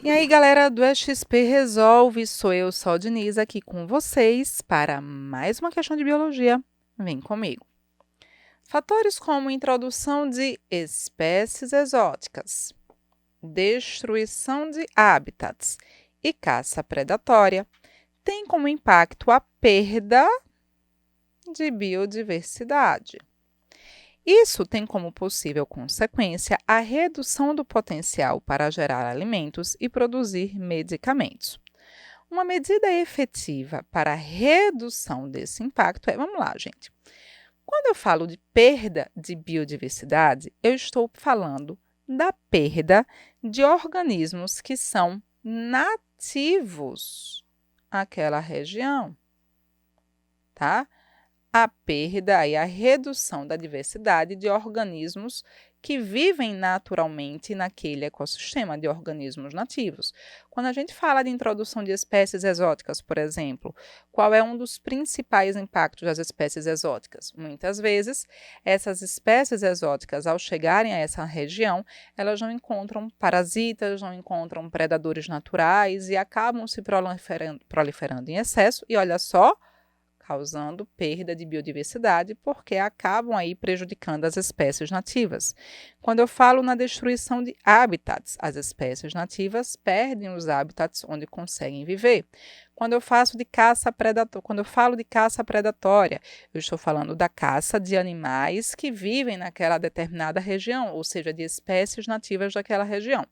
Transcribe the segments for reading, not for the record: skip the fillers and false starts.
E aí, galera do XP Resolve, sou eu, Sol Diniz, aqui com vocês para mais uma questão de biologia. Vem comigo. Fatores como introdução de espécies exóticas, destruição de hábitats e caça predatória têm como impacto a perda de biodiversidade. Isso tem como possível consequência a redução do potencial para gerar alimentos e produzir medicamentos. Uma medida efetiva para a redução desse impacto é, vamos lá, gente. Quando eu falo de perda de biodiversidade, eu estou falando da perda de organismos que são nativos àquela região, tá? A perda e a redução da diversidade de organismos que vivem naturalmente naquele ecossistema de organismos nativos. Quando a gente fala de introdução de espécies exóticas, por exemplo, qual é um dos principais impactos das espécies exóticas? Muitas vezes, essas espécies exóticas, ao chegarem a essa região, elas não encontram parasitas, não encontram predadores naturais e acabam se proliferando em excesso. E olha só, causando perda de biodiversidade, porque acabam aí prejudicando as espécies nativas. Quando eu falo na destruição de hábitats, as espécies nativas perdem os hábitats onde conseguem viver. Quando eu falo de caça predatória, eu estou falando da caça de animais que vivem naquela determinada região, ou seja, de espécies nativas daquela região.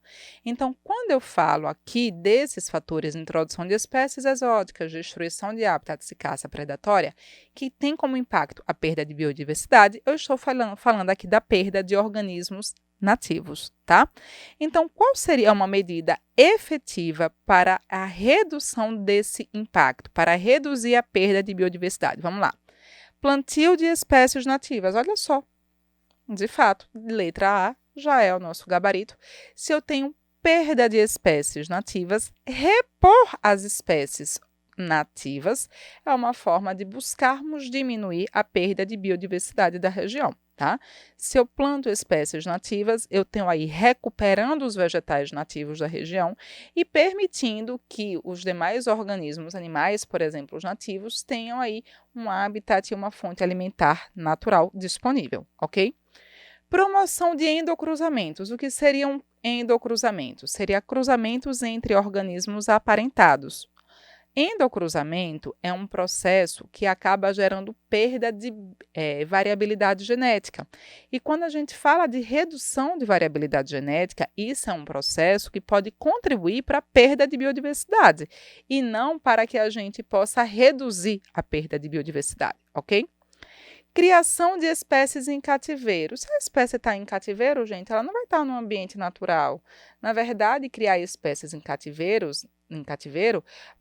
Então, quando eu falo aqui desses fatores, introdução de espécies exóticas, destruição de hábitats e caça predatória, que tem como impacto a perda de biodiversidade, eu estou falando aqui da perda de organismos nativos, tá? Então, qual seria uma medida efetiva para a redução desse impacto, para reduzir a perda de biodiversidade? Vamos lá. Plantio de espécies nativas. Olha só, de fato, letra A já é o nosso gabarito. Se eu tenho perda de espécies nativas, repor as espécies nativas é uma forma de buscarmos diminuir a perda de biodiversidade da região. Tá? Se eu planto espécies nativas, eu tenho aí recuperando os vegetais nativos da região e permitindo que os demais organismos, animais, por exemplo, os nativos, tenham aí um habitat e uma fonte alimentar natural disponível, ok? Promoção de endocruzamentos. O que seriam endocruzamentos? Seria cruzamentos entre organismos aparentados. Endocruzamento é um processo que acaba gerando perda de variabilidade genética. E quando a gente fala de redução de variabilidade genética, isso é um processo que pode contribuir para a perda de biodiversidade e não para que a gente possa reduzir a perda de biodiversidade, ok? Criação de espécies em cativeiro. Se a espécie está em cativeiro, gente, ela não vai estar no ambiente natural. Na verdade, criar espécies em cativeiro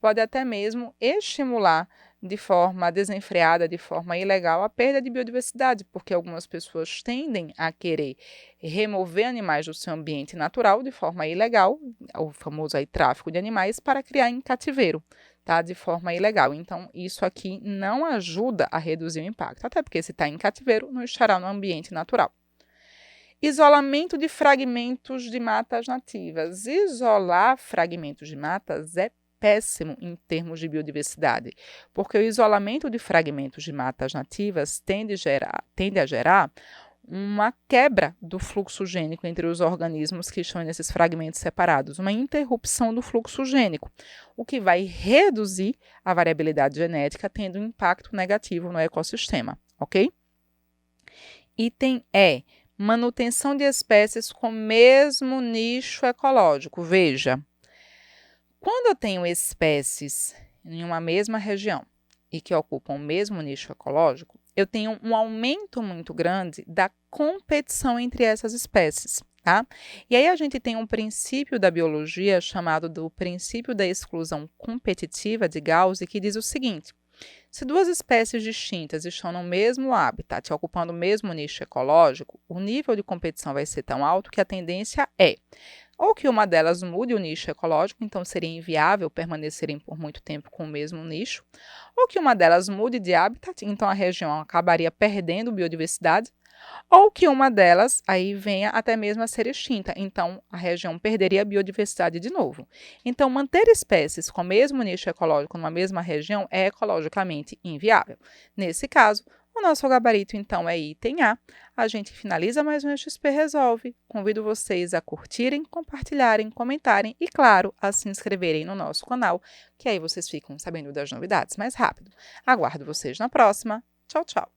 pode até mesmo estimular de forma desenfreada, de forma ilegal, a perda de biodiversidade, porque algumas pessoas tendem a querer remover animais do seu ambiente natural de forma ilegal, o famoso aí, tráfico de animais, para criar em cativeiro. Tá, de forma ilegal. Então, isso aqui não ajuda a reduzir o impacto, até porque se está em cativeiro, não estará no ambiente natural. Isolamento de fragmentos de matas nativas. Isolar fragmentos de matas é péssimo em termos de biodiversidade, porque o isolamento de fragmentos de matas nativas tende a gerar uma quebra do fluxo gênico entre os organismos que estão nesses fragmentos separados, uma interrupção do fluxo gênico, o que vai reduzir a variabilidade genética, tendo um impacto negativo no ecossistema, ok? Item E, manutenção de espécies com mesmo nicho ecológico. Veja, quando eu tenho espécies em uma mesma região e que ocupam o mesmo nicho ecológico, eu tenho um aumento muito grande da competição entre essas espécies, tá? E aí a gente tem um princípio da biologia chamado do princípio da exclusão competitiva de Gauss, que diz o seguinte: se duas espécies distintas estão no mesmo habitat, ocupando o mesmo nicho ecológico, o nível de competição vai ser tão alto que a tendência é ou que uma delas mude o nicho ecológico, então seria inviável permanecerem por muito tempo com o mesmo nicho, ou que uma delas mude de habitat, então a região acabaria perdendo biodiversidade, ou que uma delas aí venha até mesmo a ser extinta, então a região perderia a biodiversidade de novo. Então, manter espécies com o mesmo nicho ecológico numa mesma região é ecologicamente inviável. Nesse caso, o nosso gabarito, então, é item A. A gente finaliza mais um XP Resolve. Convido vocês a curtirem, compartilharem, comentarem e, claro, a se inscreverem no nosso canal, que aí vocês ficam sabendo das novidades mais rápido. Aguardo vocês na próxima. Tchau, tchau!